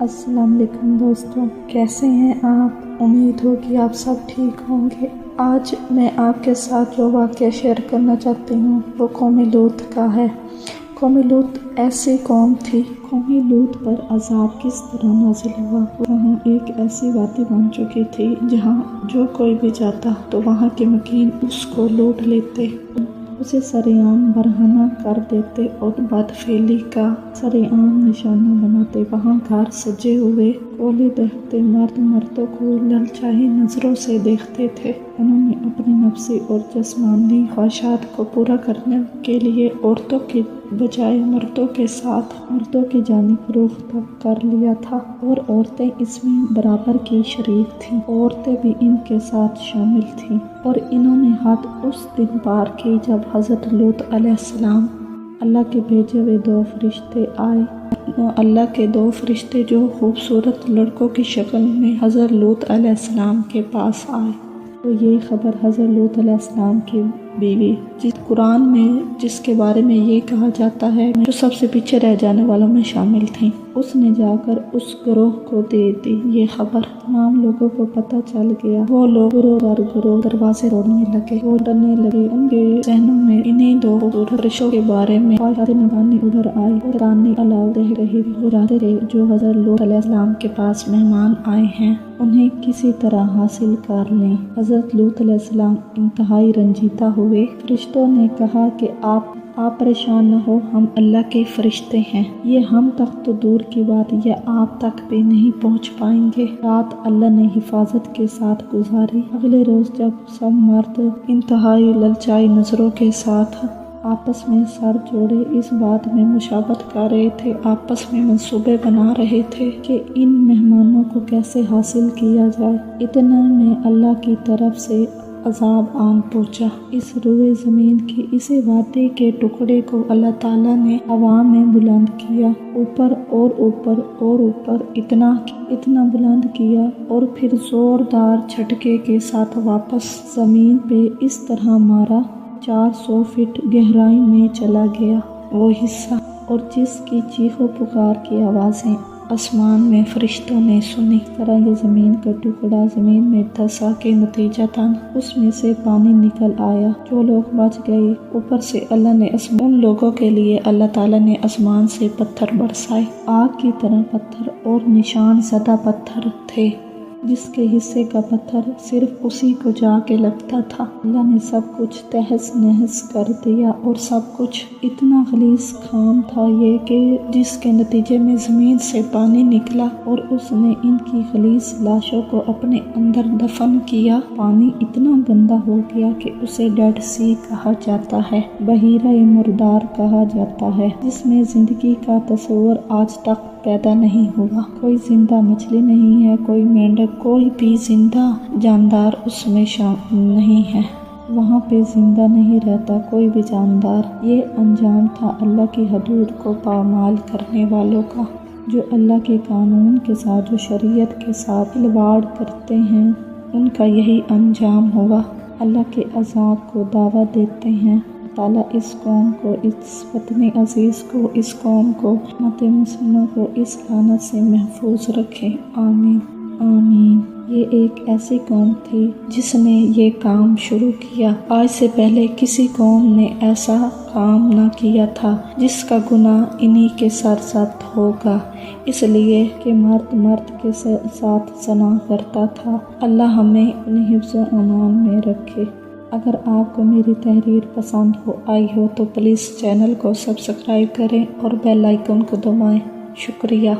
السلام علیکم دوستوں، کیسے ہیں آپ؟ امید ہو کہ آپ سب ٹھیک ہوں گے۔ آج میں آپ کے ساتھ جو واقعہ شیئر کرنا چاہتی ہوں وہ قوم لوط کا ہے۔ قوم لوط ایسی قوم تھی۔ قوم لوط پر عذاب کس طرح نازل ہوا؟ وہاں ایک ایسی وادی بن چکی تھی جہاں جو کوئی بھی جاتا تو وہاں کے مکین اس کو لوٹ لیتے، اسے سرعام برہنہ کر دیتے اور بدفعلی کا سرعام نشانہ بناتے۔ وہاں گھر سجے ہوئے کولے دیکھتے، مرد مردوں کو للچائی نظروں سے دیکھتے تھے۔ انہوں نے اپنی نفسی اور جسمانی خواہشات کو پورا کرنے کے لیے عورتوں کی بجائے مردوں کے ساتھ مردوں کی جانی فروخت کر لیا تھا، اور عورتیں اس میں برابر کی شریک تھیں۔ عورتیں بھی ان کے ساتھ شامل تھیں، اور انہوں نے حد اس دن پار کی جب حضرت لوط علیہ السلام اللہ کے بھیجے ہوئے 2 فرشتے آئے۔ اللہ کے 2 فرشتے جو خوبصورت لڑکوں کی شکل میں حضرت لوط علیہ السلام کے پاس آئے۔ تو یہ خبر حضرت لوط علیہ السلام کی بیوی، جس قرآن میں جس کے بارے میں یہ کہا جاتا ہے جو سب سے پیچھے رہ جانے والوں میں شامل تھیں، اس نے جا کر اس گروہ کو دے دی۔ یہ خبر تمام لوگوں کو پتہ چل گیا۔ وہ لوگ گروہ در گروہ دروازے توڑنے لگے، وہ ڈرنے لگے۔ ان کے ذہنوں میں انہیں 2 فرشتوں کے بارے میں خواہشات نفسانی ابھر آئی۔ وہ ترانے الاؤ دے رہے وہ چاہتے تھے جو حضرت لوط علیہ السلام کے پاس مہمان آئے ہیں انہیں کسی طرح حاصل کر لیں۔ حضرت لوط علیہ السلام انتہائی رنجیدہ ہوئے۔ فرشتوں نے کہا کہ آپ پریشان نہ ہو، ہم اللہ کے فرشتے ہیں، یہ ہم تک تو دور کی بات یہ آپ تک بھی نہیں پہنچ پائیں گے۔ رات اللہ نے حفاظت کے ساتھ گزاری۔ اگلے روز جب سب مرد انتہائی للچائی نظروں کے ساتھ آپس میں سر جوڑے اس بات میں مشاورت کر رہے تھے، آپس میں منصوبے بنا رہے تھے کہ ان مہمانوں کو کیسے حاصل کیا جائے، اتنے میں اللہ کی طرف سے عذاب آن پہنچا۔ اس روئے زمین کی اسی وادی کے ٹکڑے کو اللہ تعالیٰ نے ہوا میں بلند کیا، اوپر اور اوپر اور اوپر اتنا بلند کیا، اور پھر زوردار جھٹکے کے ساتھ واپس زمین پہ اس طرح مارا 400 فٹ گہرائی میں چلا گیا وہ حصہ، اور جس کی چیخ و پکار کی آوازیں آسمان میں فرشتوں نے سنی۔ اس طرح یہ زمین کا ٹکڑا زمین میں دھسا کے نتیجتاً اس میں سے پانی نکل آیا۔ جو لوگ بچ گئے، اوپر سے اللہ نے ان لوگوں کے لیے اللہ تعالیٰ نے آسمان سے پتھر برسائے، آگ کی طرح پتھر اور نشان زدہ پتھر تھے، جس کے حصے کا پتھر صرف اسی کو جا کے لگتا تھا۔ اللہ نے سب کچھ تہس نہس کر دیا، اور سب کچھ اتنا غلیظ خام تھا یہ کہ جس کے نتیجے میں زمین سے پانی نکلا، اور اس نے ان کی غلیظ لاشوں کو اپنے اندر دفن کیا۔ پانی اتنا گندا ہو گیا کہ اسے ڈیڈ سی کہا جاتا ہے، بحیرہ مردار کہا جاتا ہے، جس میں زندگی کا تصور آج تک پیدا نہیں ہوا۔ کوئی زندہ مچھلی نہیں ہے، کوئی مینڈک، کوئی بھی زندہ جاندار اس میں نہیں ہے۔ وہاں پہ زندہ نہیں رہتا کوئی بھی جاندار۔ یہ انجام تھا اللہ کی حدود کو پامال کرنے والوں کا، جو اللہ کے قانون کے ساتھ، جو شریعت کے ساتھ کھلواڑ کرتے ہیں، ان کا یہی انجام ہوا۔ اللہ کے عذاب کو دعوت دیتے ہیں۔ تعالیٰ اس قوم کو، اس وطن عزیز کو، اس قوم کو، امت مسلموں کو اس لعنت سے محفوظ رکھے، آمین آمین۔ یہ ایک ایسی قوم تھی جس نے یہ کام شروع کیا۔ آج سے پہلے کسی قوم نے ایسا کام نہ کیا تھا جس کا گناہ انہی کے سر زد ہوگا، اس لیے کہ مرد کے ساتھ زنا کرتا تھا۔ اللہ ہمیں اپنے حفظ و امان میں رکھے۔ اگر آپ کو میری تحریر پسند آئی ہو تو پلیز چینل کو سبسکرائب کریں اور بیل آئیکن کو دبائیں۔ شکریہ۔